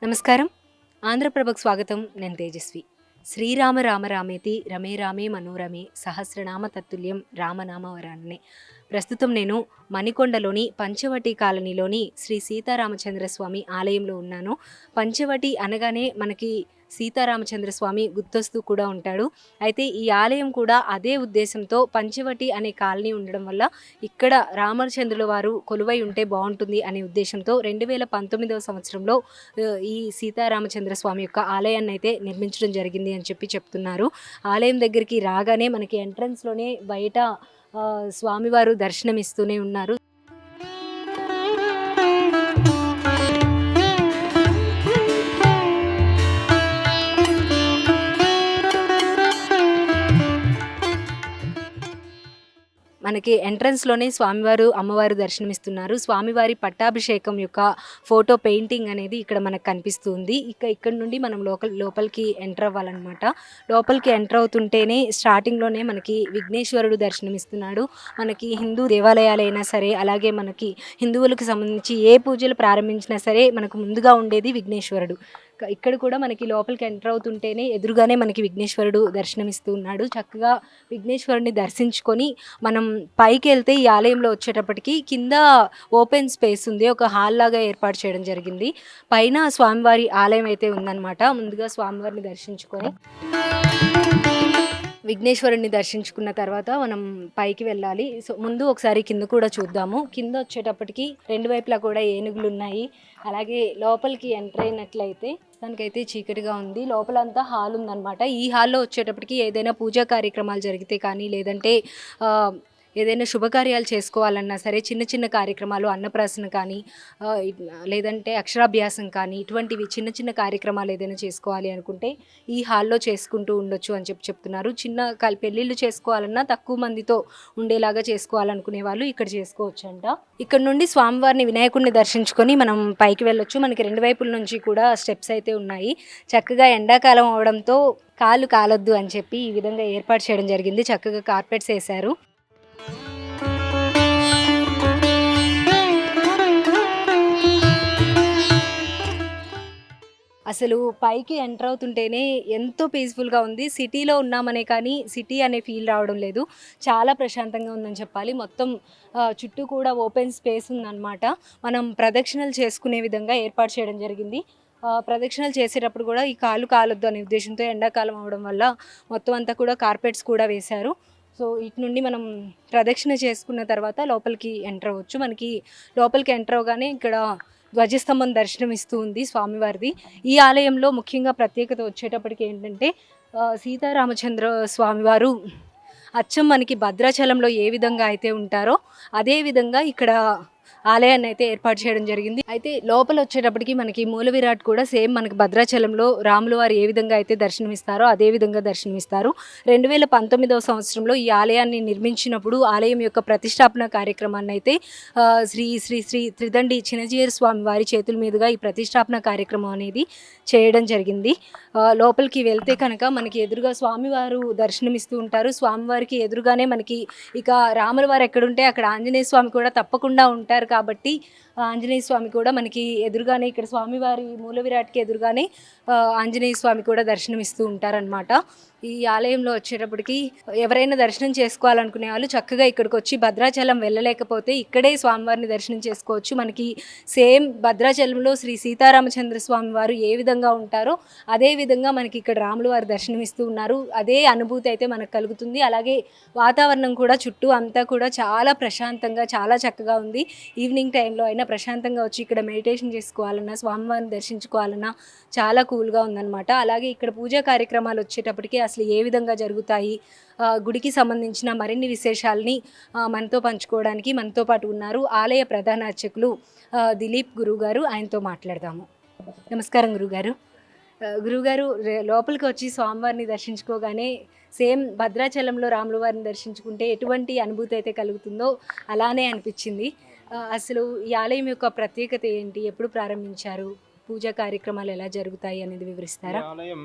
నమస్కారం. ఆంధ్రప్రభకు స్వాగతం. నేను తేజస్వి. శ్రీరామ రామ రామేతి రమే రామే మనోరమే సహస్రనామ తత్తుల్యం రామనామ వరాన్నే. ప్రస్తుతం నేను మణికొండలోని పంచవటి కాలనీలోని శ్రీ సీతారామచంద్రస్వామి ఆలయంలో ఉన్నాను. పంచవటి అనగానే మనకి సీతారామచంద్రస్వామి గుర్తొస్తూ కూడా ఉంటాడు. అయితే ఈ ఆలయం కూడా అదే ఉద్దేశంతో పంచవటి అనే కాలనీ ఉండడం వల్ల ఇక్కడ రామచంద్రుల వారు కొలువై ఉంటే బాగుంటుంది అనే ఉద్దేశంతో 2019వ సంవత్సరంలో ఈ సీతారామచంద్రస్వామి యొక్క ఆలయాన్ని అయితే నిర్మించడం జరిగింది అని చెప్తున్నారు. ఆలయం దగ్గరికి రాగానే మనకి ఎంట్రన్స్లోనే బయట స్వామివారు దర్శనమిస్తూనే ఉన్నారు. మనకి ఎంట్రన్స్లోనే స్వామివారు అమ్మవారు దర్శనమిస్తున్నారు. స్వామివారి పట్టాభిషేకం యొక్క ఫోటో పెయింటింగ్ అనేది ఇక్కడ మనకు కనిపిస్తుంది. ఇక్కడ నుండి మనం లోపలికి ఎంటర్ అవ్వాలన్నమాట. లోపలికి ఎంటర్ అవుతుంటేనే స్టార్టింగ్లోనే మనకి విఘ్నేశ్వరుడు దర్శనమిస్తున్నాడు. మనకి హిందూ దేవాలయాలైనా సరే, అలాగే మనకి హిందువులకు సంబంధించి ఏ పూజలు ప్రారంభించినా సరే మనకు ముందుగా ఉండేది విఘ్నేశ్వరుడు. ఇక్కడ కూడా మనకి లోపలికి ఎంటర్ అవుతుంటేనే ఎదురుగానే మనకి విఘ్నేశ్వరుడు దర్శనమిస్తూ ఉన్నాడు. చక్కగా విఘ్నేశ్వరుడిని దర్శించుకొని మనం పైకి వెళ్తే ఈ ఆలయంలో వచ్చేటప్పటికి కింద ఓపెన్ స్పేస్ ఉంది. ఒక హాల్ లాగా ఏర్పాటు చేయడం జరిగింది. పైన స్వామివారి ఆలయం అయితే ఉందన్నమాట. ముందుగా స్వామివారిని దర్శించుకొని విఘ్నేశ్వరుడిని దర్శించుకున్న తర్వాత మనం పైకి వెళ్ళాలి. సో ముందు ఒకసారి కింద కూడా చూద్దాము. కింద వచ్చేటప్పటికి రెండు వైపులా కూడా ఏనుగులు ఉన్నాయి. అలాగే లోపలికి ఎంటర్ అయినట్లయితే దానికైతే చీకటిగా ఉంది. లోపలంతా హాల్ ఉందన్నమాట. ఈ హాల్లో వచ్చేటప్పటికి ఏదైనా పూజా కార్యక్రమాలు జరిగితే కానీ, లేదంటే ఏదైనా శుభకార్యాలు చేసుకోవాలన్నా సరే, చిన్న చిన్న కార్యక్రమాలు, అన్నప్రాసన కానీ, లేదంటే అక్షరాభ్యాసం కానీ, ఇటువంటివి చిన్న చిన్న కార్యక్రమాలు ఏదైనా చేసుకోవాలి అనుకుంటే ఈ హాల్లో చేసుకుంటూ ఉండొచ్చు అని చెప్తున్నారు. చిన్న పెళ్ళిళ్ళు చేసుకోవాలన్నా తక్కువ మందితో ఉండేలాగా చేసుకోవాలనుకునే వాళ్ళు ఇక్కడ చేసుకోవచ్చు అంట. ఇక్కడ నుండి స్వామివారిని, వినాయకుడిని దర్శించుకొని మనం పైకి వెళ్ళొచ్చు. మనకి రెండు వైపుల నుంచి కూడా స్టెప్స్ అయితే ఉన్నాయి. చక్కగా ఎండాకాలం అవడంతో కాళ్ళు కాలొద్దు అని చెప్పి ఈ విధంగా ఏర్పాటు చేయడం జరిగింది. చక్కగా కార్పెట్స్ వేశారు. అసలు పైకి ఎంటర్ అవుతుంటేనే ఎంతో పీస్ఫుల్గా ఉంది. సిటీలో ఉన్నామనే కానీ సిటీ అనే ఫీల్ రావడం లేదు. చాలా ప్రశాంతంగా ఉందని చెప్పాలి. మొత్తం చుట్టూ కూడా ఓపెన్ స్పేస్ ఉందన్నమాట. మనం ప్రదక్షిణలు చేసుకునే విధంగా ఏర్పాటు చేయడం జరిగింది. ప్రదక్షిణలు చేసేటప్పుడు కూడా ఈ కాళ్ళు కాలొద్దు అనే ఉద్దేశంతో ఎండాకాలం అవడం వల్ల మొత్తం అంతా కూడా కార్పెట్స్ కూడా వేశారు. సో ఇటు నుండి మనం ప్రదక్షిణ చేసుకున్న తర్వాత లోపలికి ఎంటర్ అవ్వచ్చు. మనకి లోపలికి ఎంటర్ అవగానే ఇక్కడ ధ్వజస్తంభం దర్శనం ఇస్తూ ఉంది స్వామివారిది. ఈ ఆలయంలో ముఖ్యంగా ప్రత్యేకత వచ్చేటప్పటికి ఏంటంటే సీతారామచంద్ర స్వామివారు అచ్చం మనకి భద్రాచలంలో ఏ విధంగా అయితే ఉంటారో అదే విధంగా ఇక్కడ ఆలయాన్ని అయితే ఏర్పాటు చేయడం జరిగింది. అయితే లోపల వచ్చేటప్పటికి మనకి మూల విరాట్ కూడా సేమ్ మనకి భద్రాచలంలో రాములు వారు ఏ విధంగా అయితే దర్శనమిస్తారో అదే విధంగా దర్శనమిస్తారు. 2019వ సంవత్సరంలో ఈ ఆలయాన్ని నిర్మించినప్పుడు ఆలయం యొక్క ప్రతిష్టాపన కార్యక్రమాన్ని అయితే శ్రీ శ్రీ శ్రీ త్రిదండి చిన్నజీయర్ స్వామి వారి చేతుల మీదుగా ఈ ప్రతిష్టాపన కార్యక్రమం అనేది చేయడం జరిగింది. లోపలికి వెళ్తే కనుక మనకి ఎదురుగా స్వామివారు దర్శనమిస్తూ ఉంటారు. స్వామివారికి ఎదురుగానే మనకి ఇక రాముల వారు ఎక్కడుంటే అక్కడ ఆంజనేయ స్వామి కూడా తప్పకుండా ఉంటారు. కాబట్టి ఆంజనేయ స్వామి కూడా మనకి ఎదురుగానే, ఇక్కడ స్వామివారి మూల విరాట్కి ఎదురుగానే ఆంజనేయ స్వామి కూడా దర్శనమిస్తూ ఉంటారనమాట. ఈ ఆలయంలో వచ్చేటప్పటికి ఎవరైనా దర్శనం చేసుకోవాలనుకునే వాళ్ళు చక్కగా ఇక్కడికి వచ్చి భద్రాచలం వెళ్ళలేకపోతే ఇక్కడే స్వామివారిని దర్శనం చేసుకోవచ్చు. మనకి సేమ్ భద్రాచలంలో శ్రీ సీతారామచంద్ర స్వామి వారు ఏ విధంగా ఉంటారో అదే విధంగా మనకి ఇక్కడ రాములు వారు దర్శనమిస్తూ ఉన్నారు. అదే అనుభూతి అయితే మనకు కలుగుతుంది. అలాగే వాతావరణం కూడా చుట్టూ అంతా కూడా చాలా ప్రశాంతంగా, చాలా చక్కగా ఉంది. ఈవినింగ్ టైంలో అయినా ప్రశాంతంగా వచ్చి ఇక్కడ మెడిటేషన్ చేసుకోవాలన్నా, స్వామివారిని దర్శించుకోవాలన్నా చాలా కూల్గా ఉందన్నమాట. అలాగే ఇక్కడ పూజా కార్యక్రమాలు వచ్చేటప్పటికి అసలు ఏ విధంగా జరుగుతాయి, గుడికి సంబంధించిన మరిన్ని విశేషాలని మనతో పంచుకోవడానికి మనతో పాటు ఉన్నారు ఆలయ ప్రధాన అర్చకులు దిలీప్ గురువు గారు. ఆయనతో మాట్లాడదాము. నమస్కారం గురుగారు. గురువుగారు, లోపలికి వచ్చి స్వామివారిని దర్శించుకోగానే సేమ్ భద్రాచలంలో రాముల వారిని దర్శించుకుంటే ఎటువంటి అనుభూతి అయితే కలుగుతుందో అలానే అనిపించింది. అసలు ఈ ఆలయం యొక్క ప్రత్యేకత ఏంటి, ఎప్పుడు ప్రారంభించారు, పూజా కార్యక్రమాలు ఎలా జరుగుతాయి అనేది వివరిస్తారా? ఆలయం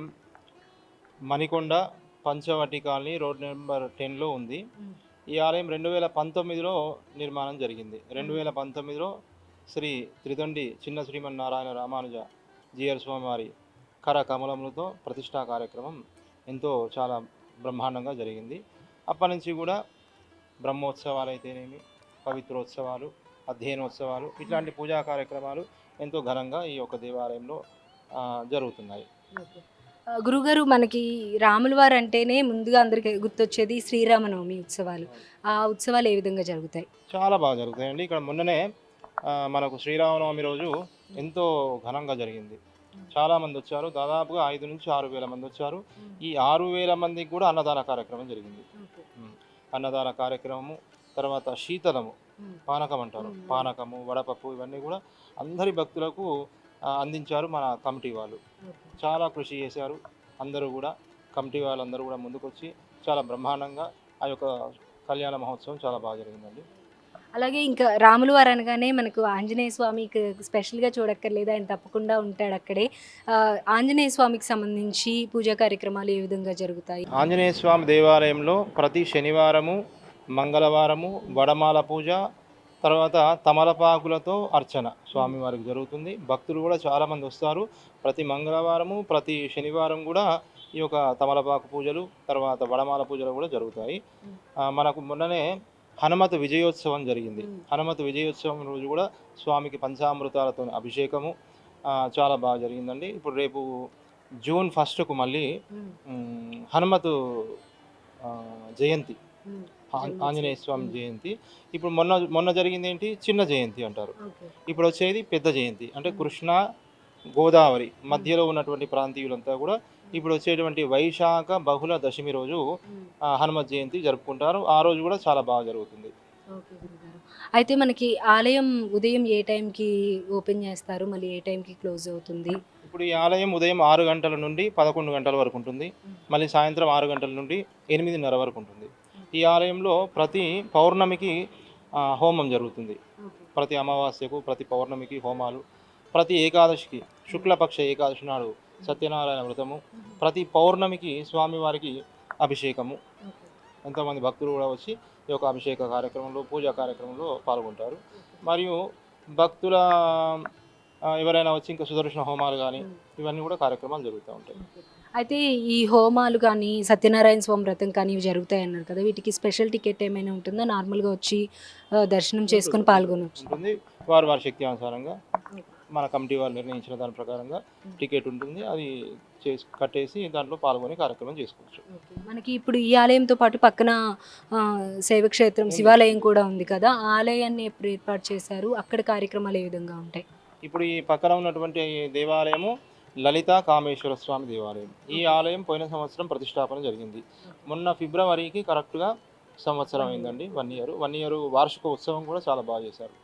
Manikonda Panchavati colony road number 10లో ఉంది. ఈ ఆలయం 2019లో నిర్మాణం జరిగింది. 2019లో శ్రీ త్రిదండి చిన్న శ్రీమన్నారాయణ రామానుజ జీయర్ స్వామివారి కర కమలములతో ప్రతిష్టా కార్యక్రమం ఎంతో చాలా బ్రహ్మాండంగా జరిగింది. అప్పటి నుంచి కూడా బ్రహ్మోత్సవాలు అయితేనేమి, పవిత్రోత్సవాలు, అధ్యయనోత్సవాలు ఇట్లాంటి పూజా కార్యక్రమాలు ఎంతో ఘనంగా ఈ యొక్క దేవాలయంలో జరుగుతున్నాయి. గురుగారు మనకి రాముల వారు అంటేనే ముందుగా అందరికి గుర్తొచ్చేది శ్రీరామనవమి ఉత్సవాలు. ఆ ఉత్సవాలు ఏ విధంగా జరుగుతాయి? చాలా బాగా జరుగుతాయండి. ఇక్కడ మొన్ననే మనకు శ్రీరామనవమి రోజు ఎంతో ఘనంగా జరిగింది. చాలామంది వచ్చారు. దాదాపుగా 5,000-6,000 మంది వచ్చారు. ఈ 6,000 మందికి కూడా అన్నదాన కార్యక్రమం జరిగింది. అన్నదాన కార్యక్రమము, తర్వాత శీతలము, పానకం అంటారు. పానకము, వడపప్పు ఇవన్నీ కూడా అందరి భక్తులకు అందించారు మన కమిటీ వాళ్ళు. చాలా కృషి చేశారు అందరూ కూడా. కమిటీ వాళ్ళందరూ కూడా ముందుకొచ్చి చాలా బ్రహ్మాండంగా ఆ యొక్క కళ్యాణ మహోత్సవం చాలా బాగా జరిగిందండి. అలాగే ఇంకా రాములు వారు అనగానే మనకు ఆంజనేయ స్వామికి స్పెషల్గా చూడక్కర్లేదు, ఆయన తప్పకుండా ఉంటాడు అక్కడే. ఆంజనేయ స్వామికి సంబంధించి పూజా కార్యక్రమాలు ఏ విధంగా జరుగుతాయి? ఆంజనేయ స్వామి దేవాలయంలో ప్రతి శనివారము, మంగళవారము వడమాల పూజ, తర్వాత తమలపాకులతో అర్చన స్వామివారికి జరుగుతుంది. భక్తులు కూడా చాలామంది వస్తారు. ప్రతి మంగళవారము, ప్రతి శనివారం కూడా ఈ యొక్క తమలపాకు పూజలు, తర్వాత వడమాల పూజలు కూడా జరుగుతాయి. మనకు మొన్ననే హనుమత్ విజయోత్సవం జరిగింది. హనుమత్ విజయోత్సవం రోజు కూడా స్వామికి పంచామృతాలతో అభిషేకము చాలా బాగా జరిగిందండి. ఇప్పుడు రేపు జూన్ 1కు మళ్ళీ హనుమతు జయంతి, ఆంజనేయ స్వామి జయంతి. ఇప్పుడు మొన్న మొన్న జరిగింది ఏంటి, చిన్న జయంతి అంటారు. ఇప్పుడు వచ్చేది పెద్ద జయంతి. అంటే కృష్ణ గోదావరి మధ్యలో ఉన్నటువంటి ప్రాంతీయులంతా కూడా ఇప్పుడు వచ్చేటువంటి వైశాఖ బహుళ దశమి రోజు హనుమత్ జయంతి జరుపుకుంటారు. ఆ రోజు కూడా చాలా బాగా జరుగుతుంది. అయితే మనకి ఆలయం ఉదయం ఏ టైంకి ఓపెన్ చేస్తారు, మళ్ళీ ఏ టైంకి క్లోజ్ అవుతుంది? ఇప్పుడు ఈ ఆలయం ఉదయం 6 గంటల నుండి 11 గంటల వరకు ఉంటుంది. మళ్ళీ సాయంత్రం 6 గంటల నుండి 8:30 వరకు ఉంటుంది. ఈ ఆలయంలో ప్రతి పౌర్ణమికి హోమం జరుగుతుంది. ప్రతి అమావాస్యకు, ప్రతి పౌర్ణమికి హోమాలు, ప్రతి ఏకాదశికి, శుక్లపక్ష ఏకాదశి నాడు సత్యనారాయణ వ్రతము, ప్రతి పౌర్ణమికి స్వామివారికి అభిషేకము. ఎంతోమంది భక్తులు కూడా వచ్చి ఈ యొక్క అభిషేక కార్యక్రమంలో, పూజా కార్యక్రమంలో పాల్గొంటారు. మరియు భక్తుల ఎవరైనా వచ్చి ఇంకా సుదర్శన హోమాలు కానీ ఇవన్నీ కూడా కార్యక్రమాలు జరుగుతూ ఉంటాయి. అయితే ఈ హోమాలు కానీ సత్యనారాయణ స్వామి వ్రతం కానీ ఇవి జరుగుతాయి అన్నారు కదా, వీటికి స్పెషల్ టికెట్ ఏమైనా ఉంటుందా? నార్మల్గా వచ్చి దర్శనం చేసుకొని పాల్గొనవచ్చు ఉంటుంది. వారి శక్తి అనుసారంగా మన కమిటీ వాళ్ళు నిర్ణయించిన దాని ప్రకారంగా టికెట్ ఉంటుంది. అది కట్టేసి దాంట్లో పాల్గొని కార్యక్రమం చేసుకోవచ్చు. మనకి ఇప్పుడు ఈ ఆలయంతో పాటు పక్కన శైవక్షేత్రం శివాలయం కూడా ఉంది కదా, ఆ ఆలయాన్ని ఎప్పుడు ఏర్పాటు చేశారు? అక్కడ కార్యక్రమాలు ఏ విధంగా ఉంటాయి? ఇప్పుడు ఈ పక్కన ఉన్నటువంటి దేవాలయము లలితా కామేశ్వర స్వామి దేవాలయం. ఈ ఆలయం పోయిన సంవత్సరం ప్రతిష్టాపన జరిగింది. మొన్న ఫిబ్రవరికి కరెక్ట్గా సంవత్సరం అయిందండి. 1 ఇయర్. 1 ఇయర్ వార్షిక ఉత్సవం కూడా చాలా బాగా చేశారు.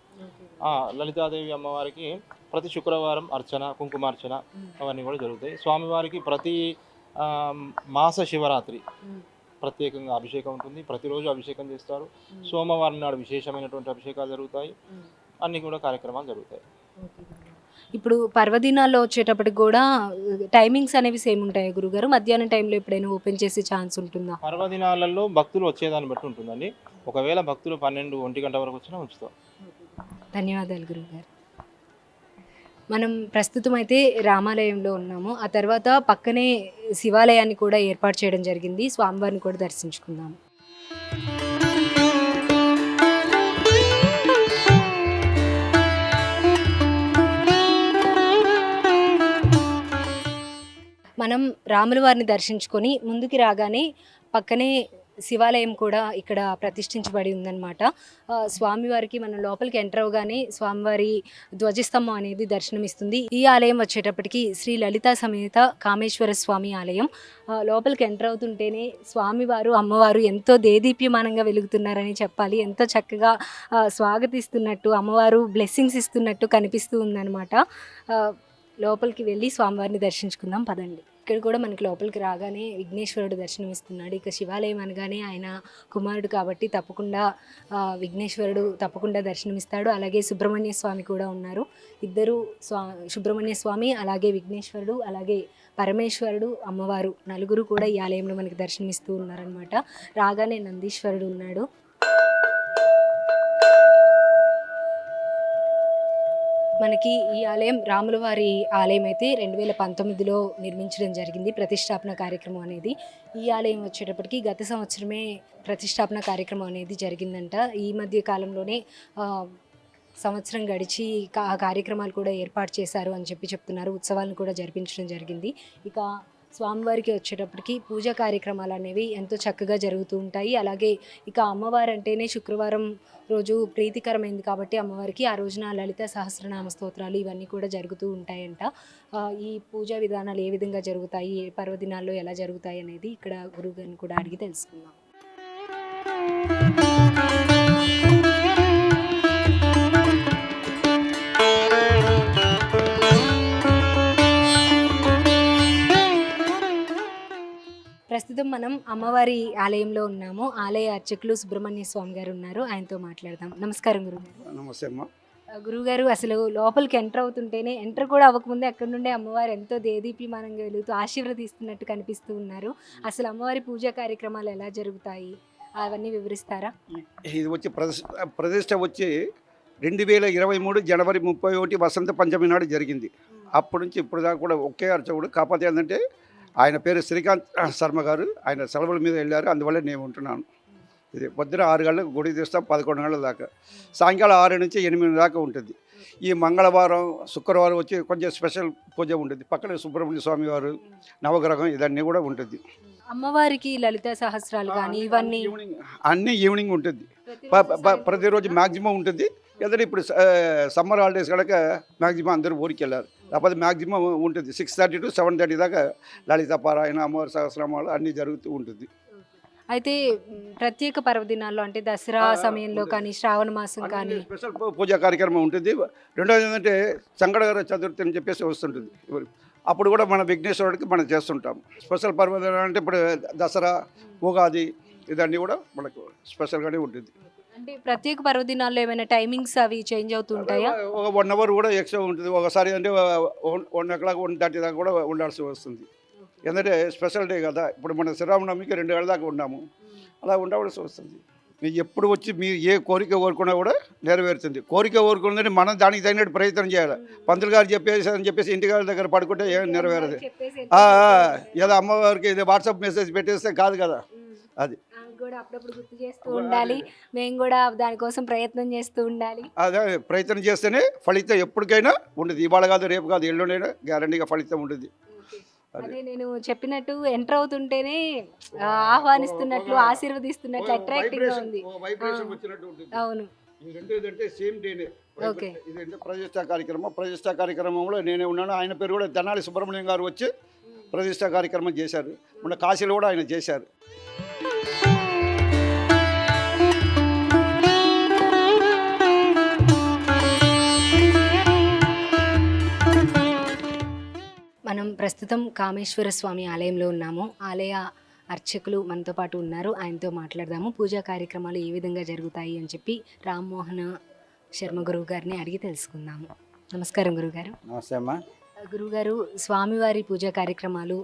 లలితాదేవి అమ్మవారికి ప్రతి శుక్రవారం అర్చన, కుంకుమార్చన అవన్నీ కూడా జరుగుతాయి. స్వామివారికి ప్రతి మాస శివరాత్రి ప్రత్యేకంగా అభిషేకం ఉంటుంది. ప్రతిరోజు అభిషేకం చేస్తారు. సోమవారం నాడు విశేషమైనటువంటి అభిషేకాలు జరుగుతాయి. అన్నీ కూడా కార్యక్రమాలు జరుగుతాయి. ఇప్పుడు పర్వదినాల్లో వచ్చేటప్పటికి కూడా టైమింగ్స్ అనేవి సేమ్ ఉంటాయి గురుగారు? మధ్యాహ్నం టైంలో ఎప్పుడైనా ఓపెన్ చేసే ఛాన్స్ ఉంటుందా? పర్వదినాలలో భక్తులు వచ్చేదాన్ని బట్టి ఉంటుందండి. ఒకవేళ భక్తులు 12-1 గంట వరకు వచ్చినా ఉంచుతాం. ధన్యవాదాలు గురుగారు. మనం ప్రస్తుతం అయితే రామాలయంలో ఉన్నాము. ఆ తర్వాత పక్కనే శివాలయాన్ని కూడా ఏర్పాటు చేయడం జరిగింది. స్వామివారిని కూడా దర్శించుకుందాము. మనం రాముల వారిని దర్శించుకొని ముందుకి రాగానే పక్కనే శివాలయం కూడా ఇక్కడ ప్రతిష్ఠించబడి ఉందన్నమాట. స్వామివారికి మనం లోపలికి ఎంటర్ అవగానే స్వామివారి ధ్వజస్తంభం అనేది దర్శనమిస్తుంది. ఈ ఆలయం వచ్చేటప్పటికి శ్రీ లలితా సమేత కామేశ్వర స్వామి ఆలయం. లోపలికి ఎంటర్ అవుతుంటేనే స్వామివారు అమ్మవారు ఎంతో దేదీప్యమానంగా వెలుగుతున్నారని చెప్పాలి. ఎంతో చక్కగా స్వాగతిస్తున్నట్టు, అమ్మవారు బ్లెస్సింగ్స్ ఇస్తున్నట్టు కనిపిస్తూ ఉందన్నమాట. లోపలికి వెళ్ళి స్వామివారిని దర్శించుకుందాం పదండి. ఇక్కడ కూడా మనకి లోపలికి రాగానే విఘ్నేశ్వరుడు దర్శనం ఇస్తున్నాడు. ఇక శివాలయం అనగానే ఆయన కుమారుడు కాబట్టి తప్పకుండా విఘ్నేశ్వరుడు తప్పకుండా దర్శనమిస్తాడు. అలాగే సుబ్రహ్మణ్య స్వామి కూడా ఉన్నారు. ఇద్దరు సుబ్రహ్మణ్య స్వామి, అలాగే విఘ్నేశ్వరుడు, అలాగే పరమేశ్వరుడు, అమ్మవారు నలుగురు కూడా ఈ ఆలయంలో మనకి దర్శనమిస్తూ ఉన్నారనమాట. రాగానే నందీశ్వరుడు ఉన్నాడు. మనకి ఈ ఆలయం రాములవారి ఆలయం అయితే 2019లో నిర్మించడం జరిగింది, ప్రతిష్టాపన కార్యక్రమం అనేది. ఈ ఆలయం వచ్చేటప్పటికి గత సంవత్సరమే ప్రతిష్టాపన కార్యక్రమం అనేది జరిగిందంట. ఈ మధ్య కాలంలోనే సంవత్సరం గడిచి ఆ కార్యక్రమాలు కూడా ఏర్పాటు చేశారు అని చెప్తున్నారు. ఉత్సవాలను కూడా జరిపించడం జరిగింది. ఇక స్వామివారికి వచ్చేటప్పటికి పూజా కార్యక్రమాలు అనేవి ఎంతో చక్కగా జరుగుతూ ఉంటాయి. అలాగే ఇక అమ్మవారు అంటేనే శుక్రవారం రోజు ప్రీతికరమైంది కాబట్టి అమ్మవారికి ఆ రోజున లలిత సహస్రనామ స్తోత్రాలు ఇవన్నీ కూడా జరుగుతూ ఉంటాయంట. ఈ పూజా విధానాలు ఏ విధంగా జరుగుతాయి, ఏ పర్వదినాల్లో ఎలా జరుగుతాయి అనేది ఇక్కడ గురువుగారిని కూడా అడిగి తెలుసుకుందాం. ప్రస్తుతం మనం అమ్మవారి ఆలయంలో ఉన్నాము. ఆలయ అర్చకులు సుబ్రహ్మణ్య స్వామి గారు ఉన్నారు, ఆయనతో మాట్లాడదాం. నమస్కారం గురుగారు. నమస్తే అమ్మ. గురుగారు, అసలు లోపలికి ఎంటర్ అవుతుంటేనే, ఎంటర్ కూడా అవ్వకముందే అక్కడ నుండే అమ్మవారు ఎంతో దేదీప్యమానంగా వెలుగుతూ ఆశీర్వదిస్తున్నట్టు కనిపిస్తూ ఉన్నారు. అసలు అమ్మవారి పూజా కార్యక్రమాలు ఎలా జరుగుతాయి అవన్నీ వివరిస్తారా? ఇది వచ్చి ప్రతిష్ట వచ్చి 2023 జనవరి 31 వసంత పంచమి నాడు జరిగింది. అప్పటి నుంచి ఇప్పుడు దాకా కూడా ఒకే అర్చకుడు. కాకపోతే ఏంటంటే ఆయన పేరు శ్రీకాంత్ శర్మ గారు, ఆయన సెలవుల మీద వెళ్ళారు, అందువల్ల నేను ఉంటున్నాను. ఇది పొద్దున 6 గంటలకు గుడి తీస్తాం, 11 గంటల దాకా. సాయంకాలం 6 నుంచి 8 దాకా ఉంటుంది. ఈ మంగళవారం శుక్రవారం వచ్చి కొంచెం స్పెషల్ పూజ ఉంటుంది. పక్కన సుబ్రహ్మణ్య స్వామి వారు, నవగ్రహం ఇదన్నీ కూడా ఉంటుంది. అమ్మవారికి లలిత సహస్రాలు కానీ ఇవన్నీ అన్నీ ఈవినింగ్ ఉంటుంది. ప్రతిరోజు మ్యాక్సిమం ఉంటుంది. ఎందుకంటే ఇప్పుడు సమ్మర్ హాలిడేస్ కనుక మ్యాక్సిమం అందరూ ఊరికి వెళ్ళారు. లేకపోతే మ్యాక్సిమం ఉంటుంది 6:30 to 7:30 దాకా లలిత పారాయణ, అమ్మవారి సహస్రనామాలు అన్నీ జరుగుతూ ఉంటుంది. అయితే ప్రత్యేక పర్వదినాల్లో అంటే దసరా సమయంలో కానీ, శ్రావణ మాసం కానీ స్పెషల్ పూజా కార్యక్రమం ఉంటుంది. రెండోది ఏంటంటే సంకటహర చతుర్థి అని చెప్పేసి వస్తుంటుంది. అప్పుడు కూడా మన విఘ్నేశ్వరుడికి మనం చేస్తుంటాం. స్పెషల్ పర్వదినాలు అంటే ఇప్పుడు దసరా, ఉగాది ఇదన్నీ కూడా మనకు స్పెషల్గానే ఉంటుంది. అంటే ప్రత్యేక పర్వదినాల్లో ఏమైనా టైమింగ్స్ అవి చేంజ్ అవుతుంటాయా? ఒక 1 hour కూడా ఎక్స్ట్రా ఉంటుంది. ఒకసారి అంటే 1 o'clock 1:30 దాకా కూడా ఉండాల్సి వస్తుంది. ఎందుకంటే స్పెషల్ డే కదా. ఇప్పుడు మన శ్రీరామనవమికి 2 గంటల దాకా ఉన్నాము, అలా ఉండవలసి వస్తుంది. మీరు ఎప్పుడు వచ్చి మీరు ఏ కోరిక కోరుకున్నా కూడా నెరవేరుతుంది. కోరిక కోరుకుందని మనం దానికి తగినట్టు ప్రయత్నం చేయాలి. పంతులు గారు చెప్పేసి అని చెప్పేసి ఇంటిగారి దగ్గర పడుకుంటే ఏం నెరవేరదు. ఏదో అమ్మవారికి ఏదో వాట్సాప్ మెసేజ్ పెట్టేస్తే కాదు కదా. అది కూడా అప్పుడప్పుడు గుర్తు చేస్తూ ఉండాలి, మేము కూడా దానికోసం ప్రయత్నం చేస్తూ ఉండాలి. అదే ప్రయత్నం చేస్తేనే ఫలితం ఎప్పటికైనా ఉంటుంది. ఇవాళ కాదు, రేపు కాదు, ఎల్లుండైనా గ్యారంటీగా ఫలితం ఉంటుంది. అదే నేను చెప్పినట్టు ఎంటర్ అవుతుంటేనే ఆహ్వానిస్తున్నట్లు, ఆశీర్వదిస్తున్నట్లు అట్రాక్టివ్ గా ఉంది. అవును. ఇదంటే ప్రతిష్టా కార్యక్రమం. ప్రతిష్టా కార్యక్రమంలో నేనే ఉన్నాను. ఆయన పేరు కూడా తెనాలి సుబ్రహ్మణ్యం గారు వచ్చి ప్రతిష్టా కార్యక్రమం చేశారు. మొన్న కాశీలో కూడా ఆయన చేశారు. మనం ప్రస్తుతం కామేశ్వర స్వామి ఆలయంలో ఉన్నాము. ఆలయ అర్చకులు మనతో పాటు ఉన్నారు, ఆయనతో మాట్లాడదాము. పూజా కార్యక్రమాలు ఏ విధంగా జరుగుతాయి అని చెప్పి రామ్మోహన్ శర్మ గురువు గారిని అడిగి తెలుసుకుందాము. నమస్కారం గురుగారు. నమస్తే అమ్మా. గురుగారు, స్వామివారి పూజా కార్యక్రమాలు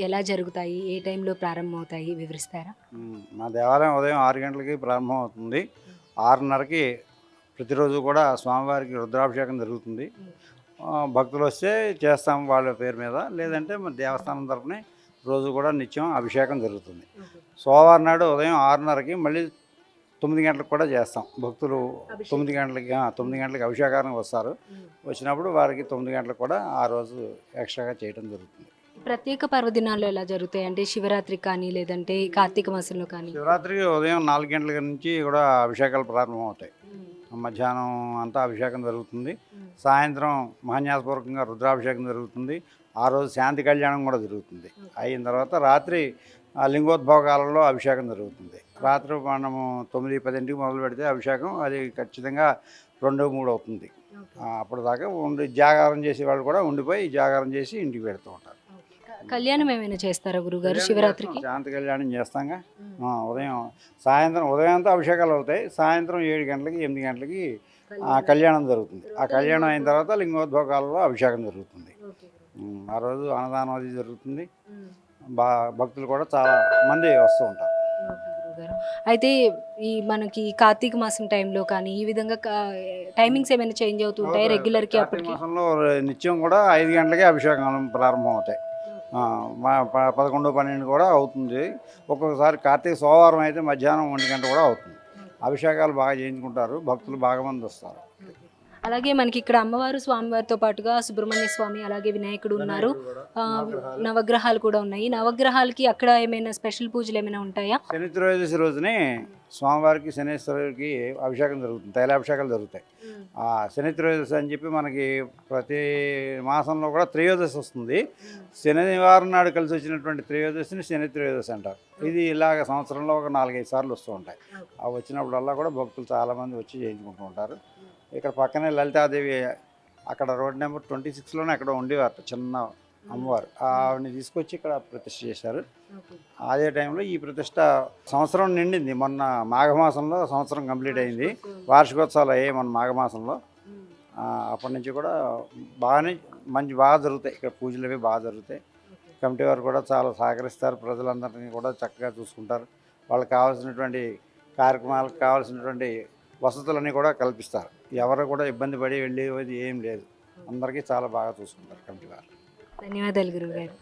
ఎలా జరుగుతాయి, ఏ టైంలో ప్రారంభమవుతాయి వివరిస్తారా? మా దేవాలయం ఉదయం 6 గంటలకి ప్రారంభం అవుతుంది. 6:30కి ప్రతిరోజు కూడా స్వామివారికి రుద్రాభిషేకం జరుగుతుంది. భక్తులు వస్తే చేస్తాం వాళ్ళ పేరు మీద, లేదంటే మన దేవస్థానం తరపున రోజు కూడా నిత్యం అభిషేకం జరుగుతుంది. సోమవారం నాడు ఉదయం 6:30కి మళ్ళీ 9 గంటలకు కూడా చేస్తాం. భక్తులు 9 గంటలకి అభిషేకానికి వస్తారు. వచ్చినప్పుడు వారికి 9 గంటలకు కూడా ఆ రోజు ఎక్స్ట్రాగా చేయడం జరుగుతుంది. ప్రత్యేక పర్వదినాల్లో ఎలా జరుగుతాయి అంటే శివరాత్రి కానీ, లేదంటే కార్తీక మాసంలో కానీ? శివరాత్రికి ఉదయం 4 గంటల నుంచి కూడా అభిషేకాలు ప్రారంభం అవుతాయి. మధ్యాహ్నం అంతా అభిషేకం జరుగుతుంది. సాయంత్రం మహాన్యాసపూర్వకంగా రుద్రాభిషేకం జరుగుతుంది. ఆ రోజు శాంతి కళ్యాణం కూడా జరుగుతుంది. అయిన తర్వాత రాత్రి లింగోద్భోగాలలో అభిషేకం జరుగుతుంది. రాత్రి మనము 9-10కి మొదలు పెడితే అభిషేకం అది ఖచ్చితంగా 2-3 అవుతుంది. అప్పుడు దాకా జాగారం చేసే వాళ్ళు కూడా ఉండిపోయి జాగారం చేసి ఇంటికి పెడుతూ ఉంటారు. కళ్యాణం ఏమైనా చేస్తారా గురుగారు శివరాత్రికి? శాంతి కళ్యాణం చేస్తాంగా. సాయంత్రం ఉదయం అంతా అభిషేకాలు అవుతాయి. సాయంత్రం 7 గంటలకి 8 గంటలకి కళ్యాణం జరుగుతుంది. ఆ కళ్యాణం అయిన తర్వాత లింగోద్భోగాలలో అభిషేకం జరుగుతుంది. ఆ రోజు అన్నదానం అది జరుగుతుంది. భక్తులు కూడా చాలా మంది వస్తూ ఉంటారు. గురుగారు. అయితే ఈ మనకి కార్తీక మాసం టైంలో కానీ ఈ విధంగా టైమింగ్స్ ఏమైనా చేంజ్ అవుతూ ఉంటాయి రెగ్యులర్కి కార్తీక అప్పటికి? మాసంలో నిత్యం కూడా 5 గంటలకే అభిషేకాలు ప్రారంభం అవుతాయి. మా 11, 12 కూడా అవుతుంది. ఒక్కొక్కసారి కార్తీక సోమవారం అయితే మధ్యాహ్నం 1 గంట కూడా అవుతుంది. అభిషేకాలు బాగా చేయించుకుంటారు, భక్తులు బాగా మంది వస్తారు. అలాగే మనకి ఇక్కడ అమ్మవారు స్వామివారితో పాటుగా సుబ్రహ్మణ్య స్వామి అలాగే వినాయకుడు ఉన్నారు. నవగ్రహాలు కూడా ఉన్నాయి. నవగ్రహాలకి అక్కడ ఏమైనా స్పెషల్ పూజలు ఏమైనా ఉంటాయా? శని త్రయోదశి రోజునే స్వామివారికి శనేశ్వరుడికి అభిషేకం జరుగుతుంది, తైలాభిషేకాలు జరుగుతాయి. ఆ శని త్రయోదశి అని చెప్పి మనకి ప్రతి మాసంలో కూడా త్రయోదశి వస్తుంది. శనివారం నాడు కలిసి వచ్చినటువంటి త్రయోదశిని శని త్రయోదశి అంటారు. ఇది ఇలాగ సంవత్సరంలో ఒక 4-5 సార్లు వస్తూ ఉంటాయి. అవి వచ్చినప్పుడల్లా కూడా భక్తులు చాలామంది వచ్చి చేయించుకుంటూ ఉంటారు. ఇక్కడ పక్కనే లలితాదేవి అక్కడ రోడ్ నెంబర్ 26లోనే అక్కడ ఉండేవారు చిన్న అమ్మవారు. ఆవిడని తీసుకొచ్చి ఇక్కడ ప్రతిష్ఠ చేశారు. అదే టైంలో ఈ ప్రతిష్ట సంవత్సరం నిండింది. మొన్న మాఘమాసంలో సంవత్సరం కంప్లీట్ అయింది. వార్షికోత్సవాలు అయ్యాయి మొన్న మాఘమాసంలో. అప్పటి నుంచి కూడా బాగా జరుగుతాయి. ఇక్కడ పూజలు అవి బాగా జరుగుతాయి. కమిటీ వారు కూడా చాలా సహకరిస్తారు. ప్రజలందరినీ కూడా చక్కగా చూసుకుంటారు. వాళ్ళకి కావాల్సినటువంటి కార్యక్రమాలకు కావాల్సినటువంటి వసతులన్నీ కూడా కల్పిస్తారు. ఎవరు కూడా ఇబ్బంది పడి వెళ్ళేది ఏం లేదు. అందరికీ చాలా బాగా చూసుకుంటారు కమిటీ వారు. ధన్యవాదాలు గురుగారు.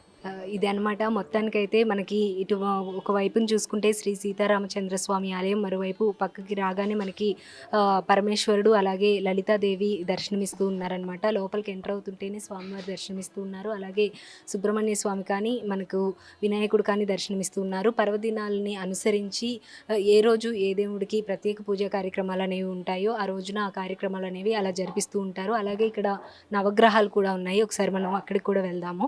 ఇది అనమాట. మొత్తానికైతే మనకి ఇటు ఒకవైపును చూసుకుంటే శ్రీ సీతారామచంద్ర స్వామి ఆలయం, మరోవైపు పక్కకి రాగానే మనకి పరమేశ్వరుడు అలాగే లలితాదేవి దర్శనమిస్తూ ఉన్నారనమాట. లోపలికి ఎంటర్ అవుతుంటేనే స్వామివారు దర్శనమిస్తూ ఉన్నారు. అలాగే సుబ్రహ్మణ్య స్వామి కానీ మనకు వినాయకుడు కానీ దర్శనమిస్తూ ఉన్నారు. పర్వదినాలని అనుసరించి ఏ రోజు ఏ దేవుడికి ప్రత్యేక పూజా కార్యక్రమాలు అనేవి ఉంటాయో ఆ రోజున ఆ కార్యక్రమాలు అనేవి అలా జరిపిస్తూ ఉంటారు. అలాగే ఇక్కడ నవగ్రహాలు కూడా ఉన్నాయి. ఒకసారి మనం అక్కడికి కూడా వెళ్దాము.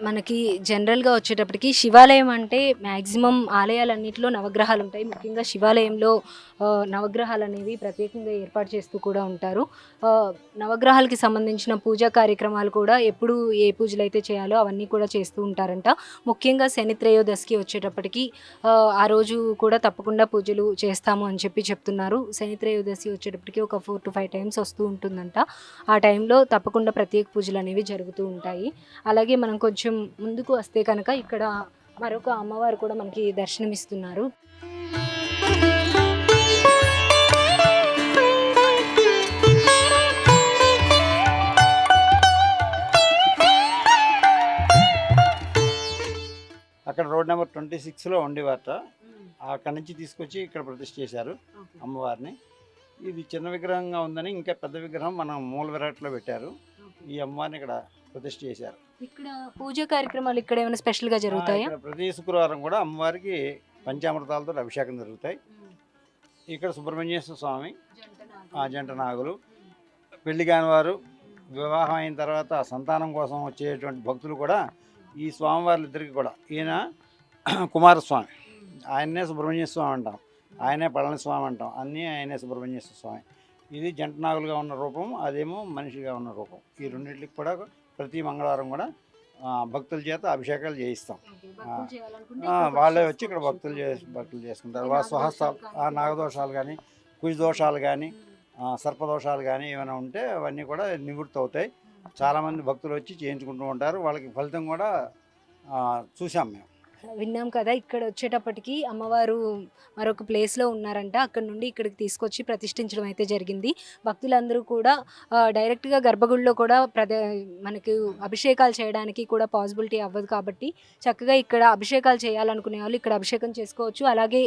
మనకి జనరల్గా వచ్చేటప్పటికి శివాలయం అంటే మ్యాక్సిమం ఆలయాలన్నింటిలో నవగ్రహాలు ఉంటాయి. ముఖ్యంగా శివాలయంలో నవగ్రహాలు అనేవి ప్రత్యేకంగా ఏర్పాటు చేస్తూ కూడా ఉంటారు. నవగ్రహాలకి సంబంధించిన పూజా కార్యక్రమాలు కూడా ఎప్పుడు ఏ పూజలు అయితే చేయాలో అవన్నీ కూడా చేస్తూ ఉంటారంట. ముఖ్యంగా శని త్రయోదశికి వచ్చేటప్పటికి ఆ రోజు కూడా తప్పకుండా పూజలు చేస్తాము అని చెప్తున్నారు. శని త్రయోదశి వచ్చేటప్పటికి ఒక 4 to 5 టైమ్స్ వస్తూ ఉంటుందంట. ఆ టైంలో తప్పకుండా ప్రత్యేక పూజలు అనేవి జరుగుతూ ఉంటాయి. అలాగే మనం కొంచెం ముందుకు వస్తే కనుక ఇక్కడ మరొక అమ్మవారు కూడా మనకి దర్శనమిస్తున్నారు. అక్కడ రోడ్ నెంబర్ 26లో ఉండేవారట. అక్కడి నుంచి తీసుకొచ్చి ఇక్కడ ప్రతిష్ఠ చేశారు అమ్మవారిని. ఇది చిన్న విగ్రహంగా ఉందని ఇంకా పెద్ద విగ్రహం మనం మూల విరాట్లో పెట్టారు. ఈ అమ్మవారిని ఇక్కడ ప్రతిష్ఠ చేశారు. ఇక్కడ పూజా కార్యక్రమాలు ఇక్కడ ఏమైనా స్పెషల్గా జరుగుతాయా? ఇక్కడ ప్రతి శుక్రవారం కూడా అమ్మవారికి పంచామృతాలతో అభిషేకం జరుగుతాయి. ఇక్కడ సుబ్రహ్మణ్యేశ్వర స్వామి, జంట నాగులు, పెళ్లి కాని వారు, వివాహం అయిన తర్వాత సంతానం కోసం వచ్చేటువంటి భక్తులు కూడా ఈ స్వామివార్లిద్దరికి కూడా, ఈయన కుమారస్వామి, ఆయన్నే సుబ్రహ్మణ్యేశ్వర స్వామి అంటాం, ఆయనే పళనిస్వామి అంటాం, అన్నీ ఆయనే సుబ్రహ్మణ్యేశ్వర స్వామి. ఇది జంట నాగులుగా ఉన్న రూపం, అదేమో మనిషిగా ఉన్న రూపం. ఈ రెండింటికి కూడా ప్రతి మంగళవారం కూడా భక్తుల చేత అభిషేకాలు చేయిస్తాం. వాళ్ళే వచ్చి ఇక్కడ భక్తులు చేసుకుంటారు. వాళ్ళ స్వహస్తాలు, నాగదోషాలు కానీ, కుజ దోషాలు కానీ, సర్పదోషాలు కానీ ఏమైనా ఉంటే అవన్నీ కూడా నివృత్తి అవుతాయి. చాలామంది భక్తులు వచ్చి చేయించుకుంటూ ఉంటారు. వాళ్ళకి ఫలితం కూడా చూసాం మేము. విన్నాం కదా. ఇక్కడ వచ్చేటప్పటికి అమ్మవారు మరొక ప్లేస్లో ఉన్నారంట. అక్కడ నుండి ఇక్కడికి తీసుకొచ్చి ప్రతిష్ఠించడం అయితే జరిగింది. భక్తులందరూ కూడా డైరెక్ట్గా గర్భగుడిలో కూడా మనకు అభిషేకాలు చేయడానికి కూడా పాసిబిలిటీ అవ్వదు కాబట్టి చక్కగా ఇక్కడ అభిషేకాలు చేయాలనుకునే వాళ్ళు ఇక్కడ అభిషేకం చేసుకోవచ్చు. అలాగే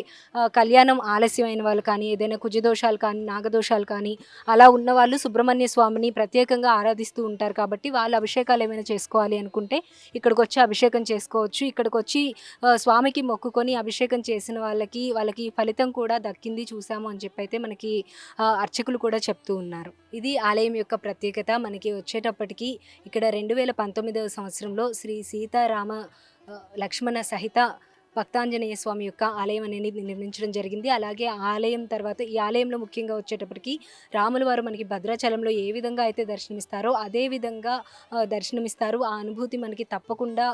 కళ్యాణం ఆలస్యమైన వాళ్ళు కానీ, ఏదైనా కుజదోషాలు కానీ, నాగదోషాలు కానీ అలా ఉన్న వాళ్ళు సుబ్రహ్మణ్య స్వామిని ప్రత్యేకంగా ఆరాధిస్తూ ఉంటారు కాబట్టి వాళ్ళు అభిషేకాలు ఏమైనా చేసుకోవాలి అనుకుంటే ఇక్కడికి వచ్చి అభిషేకం చేసుకోవచ్చు. ఇక్కడికి వచ్చి స్వామికి మొక్కుకొని అభిషేకం చేసిన వాళ్ళకి ఫలితం కూడా దక్కింది, చూసాము అని చెప్పి అయితే మనకి అర్చకులు కూడా చెప్తూ ఉన్నారు. ఇది ఆలయం యొక్క ప్రత్యేకత. మనకి వచ్చేటప్పటికి ఇక్కడ 2019వ సంవత్సరంలో శ్రీ సీతారామ లక్ష్మణ సహిత భక్తాంజనేయ స్వామి యొక్క ఆలయం అనేది నిర్మించడం జరిగింది. అలాగే ఆ ఆలయం తర్వాత ఈ ఆలయంలో ముఖ్యంగా వచ్చేటప్పటికి రాముల వారు మనకి భద్రాచలంలో ఏ విధంగా అయితే దర్శనమిస్తారో అదే విధంగా దర్శనమిస్తారు. ఆ అనుభూతి మనకి తప్పకుండా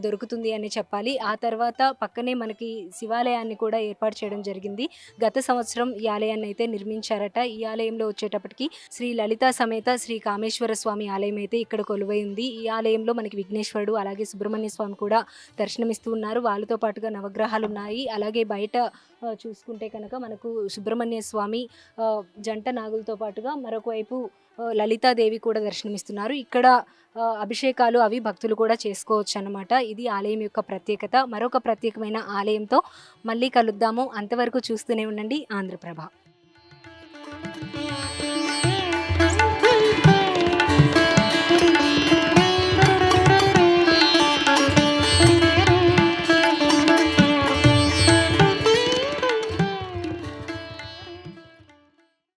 దొరుకుతుంది అని చెప్పాలి. ఆ తర్వాత పక్కనే మనకి శివాలయాన్ని కూడా ఏర్పాటు చేయడం జరిగింది. గత సంవత్సరం ఈ ఆలయాన్ని అయితే నిర్మించారట. ఈ ఆలయంలో వచ్చేటప్పటికి శ్రీ లలితా సమేత శ్రీ కామేశ్వర స్వామి ఆలయం అయితే ఇక్కడ కొలువై ఉంది. ఈ ఆలయంలో మనకి విఘ్నేశ్వరుడు అలాగే సుబ్రహ్మణ్య స్వామి కూడా దర్శనమిస్తూ ఉన్నారు. వాళ్ళతో పాటుగా నవగ్రహాలు ఉన్నాయి. అలాగే బయట చూసుకుంటే కనుక మనకు సుబ్రహ్మణ్య స్వామి జంట నాగులతో పాటుగా మరొక వైపు లలితాదేవి కూడా దర్శనమిస్తున్నారు. ఇక్కడ అభిషేకాలు అవి భక్తులు కూడా చేసుకోవచ్చు అన్నమాట. ఇది ఆలయం యొక్క ప్రత్యేకత. మరొక ప్రత్యేకమైన ఆలయంతో మళ్ళీ కలుద్దాము. అంతవరకు చూస్తూనే ఉండండి ఆంధ్రప్రభ.